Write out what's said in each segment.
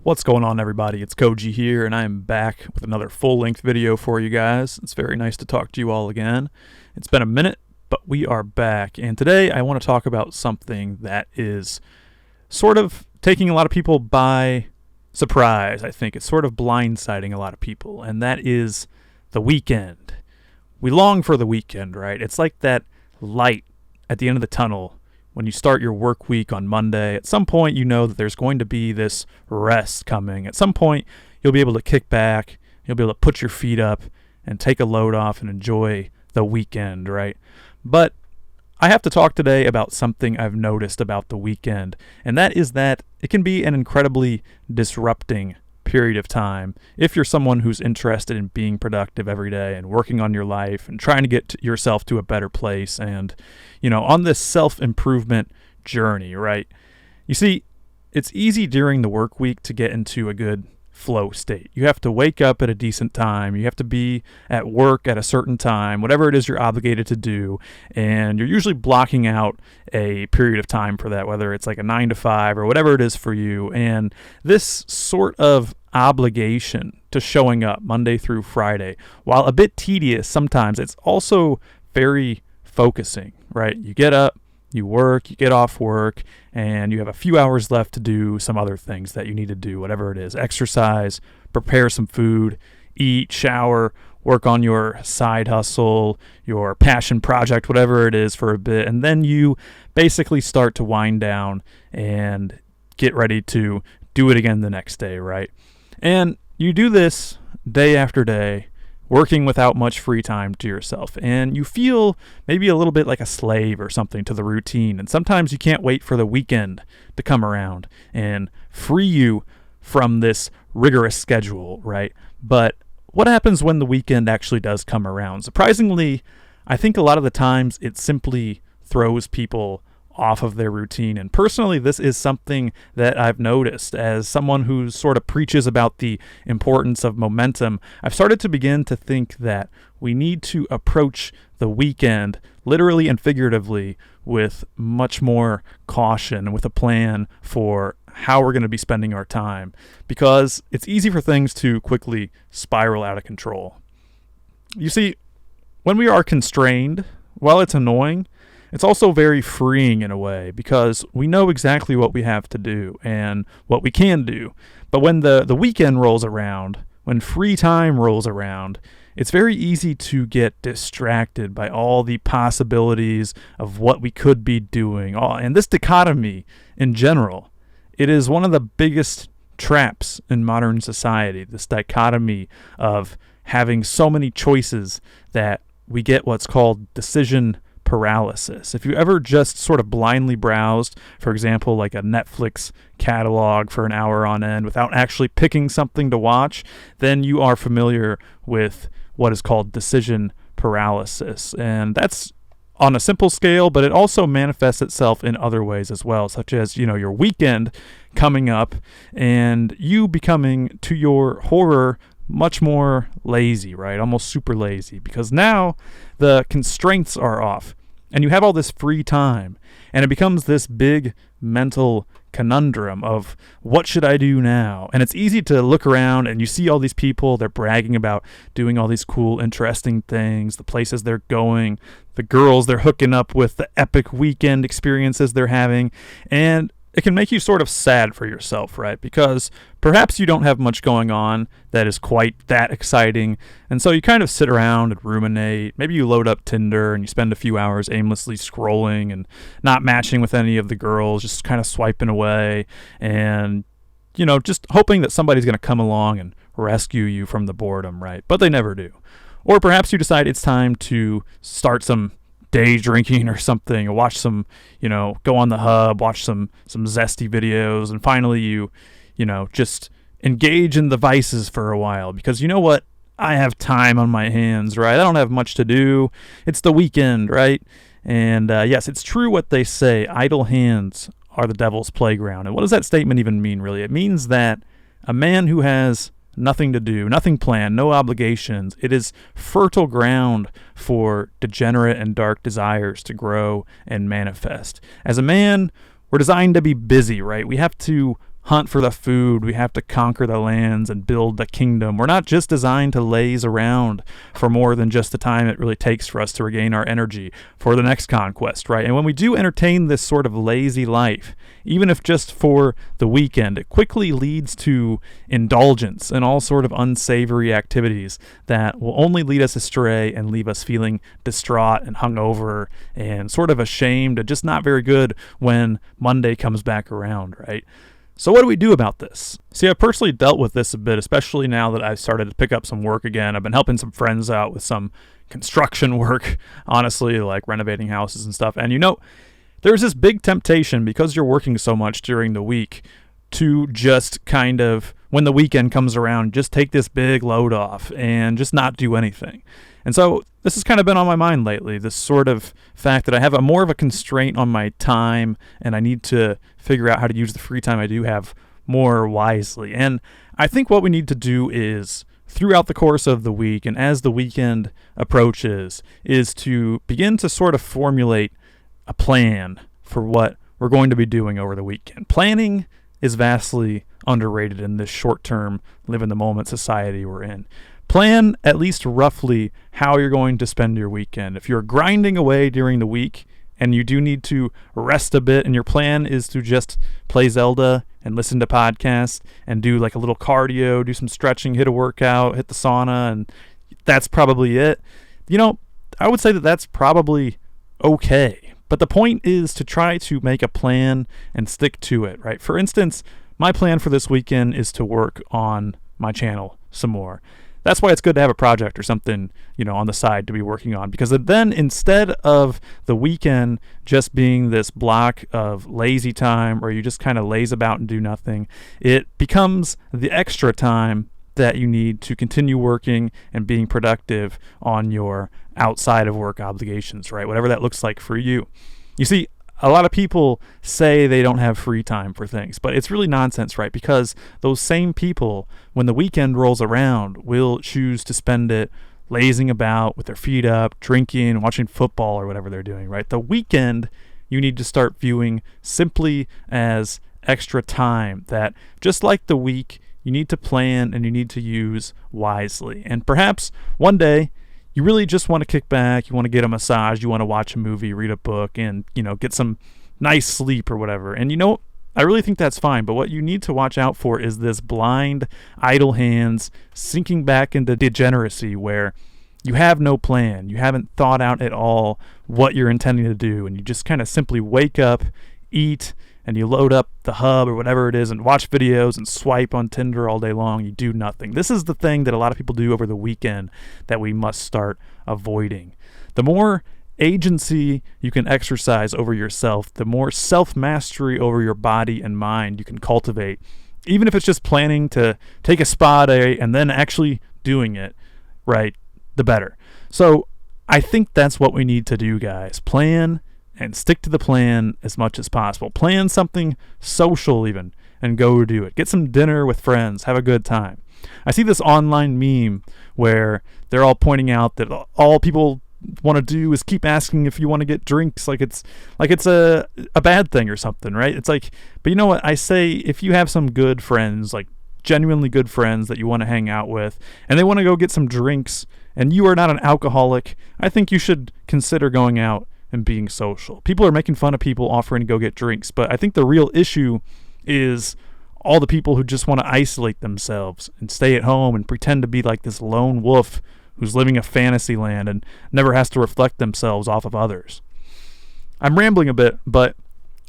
What's going on, everybody? It's Koji here, and I am back with another full-length video for you guys. It's very nice to talk to you all again. It's been a minute, but we are back, and today I want to talk about something that is sort of taking a lot of people by surprise. I think it's sort of blindsiding a lot of people, and that is the weekend. We long for the weekend, right? It's like that light at the end of the tunnel when you start your work week on Monday. At some point, you know that there's going to be this rest coming. At some point, you'll be able to kick back, you'll be able to put your feet up and take a load off and enjoy the weekend, right? But I have to talk today about something I've noticed about the weekend, and that is that it can be an incredibly disrupting period of time if you're someone who's interested in being productive every day and working on your life and trying to get yourself to a better place and, on this self-improvement journey, right? You see, it's easy during the work week to get into a good flow state. You have to wake up at a decent time. You have to be at work at a certain time, whatever it is you're obligated to do. And you're usually blocking out a period of time for that, whether it's like a 9 to 5 or whatever it is for you. And this sort of obligation to showing up Monday through Friday, while a bit tedious sometimes, it's also very focusing, right? You get up, you work, you get off work, and you have a few hours left to do some other things that you need to do, whatever it is. Exercise, prepare some food, eat, shower, work on your side hustle, your passion project, whatever it is for a bit. And then you basically start to wind down and get ready to do it again the next day, right? And you do this day after day, working without much free time to yourself, and you feel maybe a little bit like a slave or something to the routine, and sometimes you can't wait for the weekend to come around and free you from this rigorous schedule, right? But what happens when the weekend actually does come around? Surprisingly, I think a lot of the times it simply throws people off of their routine. And personally, this is something that I've noticed as someone who sort of preaches about the importance of momentum. I've started to begin to think that we need to approach the weekend literally and figuratively with much more caution and with a plan for how we're going to be spending our time, because it's easy for things to quickly spiral out of control. You see, when we are constrained, while it's annoying, it's also very freeing in a way, because we know exactly what we have to do and what we can do. But when the weekend rolls around, when free time rolls around, it's very easy to get distracted by all the possibilities of what we could be doing. And this dichotomy in general, it is one of the biggest traps in modern society, this dichotomy of having so many choices that we get what's called decision paralysis. If you ever just sort of blindly browsed, for example, like a Netflix catalog for an hour on end without actually picking something to watch, then you are familiar with what is called decision paralysis. And that's on a simple scale, but it also manifests itself in other ways as well, such as, your weekend coming up and you becoming, to your horror, much more lazy, right? Almost super lazy, because now the constraints are off and you have all this free time, and it becomes this big mental conundrum of what should I do now? And it's easy to look around and you see all these people, they're bragging about doing all these cool, interesting things, the places they're going, the girls they're hooking up with, the epic weekend experiences they're having, and it can make you sort of sad for yourself, right? Because perhaps you don't have much going on that is quite that exciting, and so you kind of sit around and ruminate. Maybe you load up Tinder and you spend a few hours aimlessly scrolling and not matching with any of the girls, just kind of swiping away and, just hoping that somebody's going to come along and rescue you from the boredom, right? But they never do. Or perhaps you decide it's time to start some day drinking or something, or watch some, go on the hub, watch some zesty videos, and finally you just engage in the vices for a while, because you know what? I have time on my hands, right? I don't have much to do. It's the weekend, right? And yes, it's true what they say, idle hands are the devil's playground. And what does that statement even mean, really? It means that a man who has nothing to do, nothing planned, no obligations, it is fertile ground for degenerate and dark desires to grow and manifest. As a man, we're designed to be busy, right? We have to hunt for the food. We have to conquer the lands and build the kingdom. We're not just designed to laze around for more than just the time it really takes for us to regain our energy for the next conquest, right? And when we do entertain this sort of lazy life, even if just for the weekend, it quickly leads to indulgence and all sort of unsavory activities that will only lead us astray and leave us feeling distraught and hungover and sort of ashamed and just not very good when Monday comes back around, right? So what do we do about this? See, I've personally dealt with this a bit, especially now that I've started to pick up some work again. I've been helping some friends out with some construction work, honestly, like renovating houses and stuff. And there's this big temptation, because you're working so much during the week, to just kind of, when the weekend comes around, just take this big load off and just not do anything. And so this has kind of been on my mind lately, this sort of fact that I have more of a constraint on my time, and I need to figure out how to use the free time I do have more wisely. And I think what we need to do is, throughout the course of the week and as the weekend approaches, is to begin to sort of formulate a plan for what we're going to be doing over the weekend. Planning is vastly underrated in this short-term, live-in-the-moment society we're in. Plan at least roughly how you're going to spend your weekend. If you're grinding away during the week and you do need to rest a bit and your plan is to just play Zelda and listen to podcasts and do like a little cardio, do some stretching, hit a workout, hit the sauna, and that's probably it, I would say that that's probably okay. But the point is to try to make a plan and stick to it, right? For instance, my plan for this weekend is to work on my channel some more. That's why it's good to have a project or something, on the side to be working on, because then instead of the weekend just being this block of lazy time where you just kind of laze about and do nothing, it becomes the extra time that you need to continue working and being productive on your outside of work obligations, right? Whatever that looks like for you. You see, a lot of people say they don't have free time for things, but it's really nonsense, right? Because those same people, when the weekend rolls around, will choose to spend it lazing about with their feet up, drinking, watching football or whatever they're doing, right? The weekend, you need to start viewing simply as extra time that, just like the week, you need to plan and you need to use wisely. And perhaps one day, you really just want to kick back, you want to get a massage, you want to watch a movie, read a book, and, get some nice sleep or whatever. And I really think that's fine, but what you need to watch out for is this blind, idle hands sinking back into degeneracy where you have no plan, you haven't thought out at all what you're intending to do, and you just kind of simply wake up, eat, and you load up the hub or whatever it is and watch videos and swipe on Tinder all day long. You do nothing. This is the thing that a lot of people do over the weekend that we must start avoiding. The more agency you can exercise over yourself, the more self-mastery over your body and mind you can cultivate, even if it's just planning to take a spa day and then actually doing it, right, the better. So I think that's what we need to do, guys. Plan and stick to the plan as much as possible. Plan something social even and go do it. Get some dinner with friends. Have a good time. I see this online meme where they're all pointing out that all people want to do is keep asking if you want to get drinks like it's a bad thing or something, right? It's like, but you know what? I say if you have some good friends, like genuinely good friends that you want to hang out with, and they want to go get some drinks, and you are not an alcoholic, I think you should consider going out and being social. People are making fun of people offering to go get drinks, but I think the real issue is all the people who just want to isolate themselves and stay at home and pretend to be like this lone wolf who's living a fantasy land and never has to reflect themselves off of others. I'm rambling a bit, but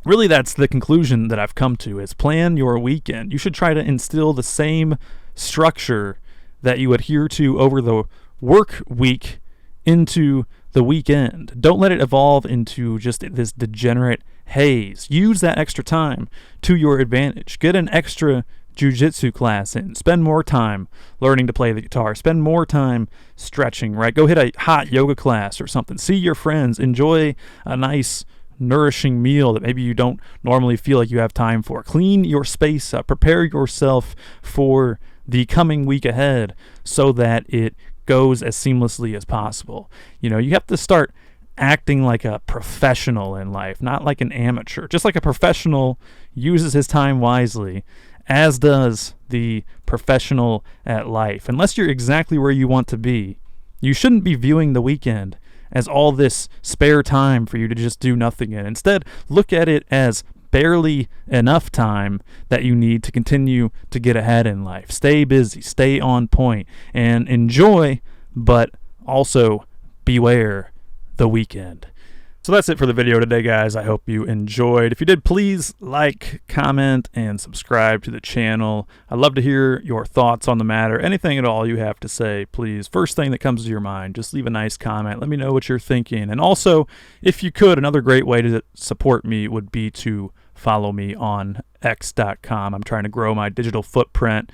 really that's the conclusion that I've come to, is plan your weekend. You should try to instill the same structure that you adhere to over the work week into the weekend. Don't let it evolve into just this degenerate haze. Use that extra time to your advantage. Get an extra jiu-jitsu class in. Spend more time learning to play the guitar. Spend more time stretching, right? Go hit a hot yoga class or something. See your friends. Enjoy a nice, nourishing meal that maybe you don't normally feel like you have time for. Clean your space up. Prepare yourself for the coming week ahead so that it goes as seamlessly as possible. You have to start acting like a professional in life, not like an amateur. Just like a professional uses his time wisely, as does the professional at life. Unless you're exactly where you want to be, you shouldn't be viewing the weekend as all this spare time for you to just do nothing in. Instead, look at it as barely enough time that you need to continue to get ahead in life. Stay busy, stay on point, and enjoy, but also beware the weekend. So that's it for the video today, guys. I hope you enjoyed. If you did, please like, comment, and subscribe to the channel. I'd love to hear your thoughts on the matter. Anything at all you have to say, please. First thing that comes to your mind, just leave a nice comment. Let me know what you're thinking. And also, if you could, another great way to support me would be to follow me on x.com. I'm trying to grow my digital footprint,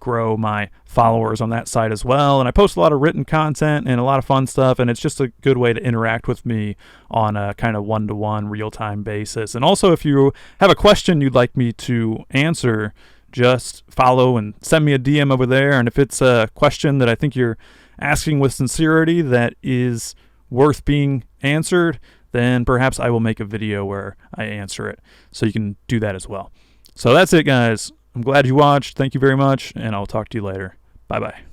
grow my followers on that site as well, and I post a lot of written content and a lot of fun stuff, and it's just a good way to interact with me on a kind of one-to-one real-time basis. And also, if you have a question you'd like me to answer, just follow and send me a DM over there. And if it's a question that I think you're asking with sincerity that is worth being answered, then perhaps I will make a video where I answer it, so you can do that as well. So that's it, guys. I'm glad you watched. Thank you very much, and I'll talk to you later. Bye-bye.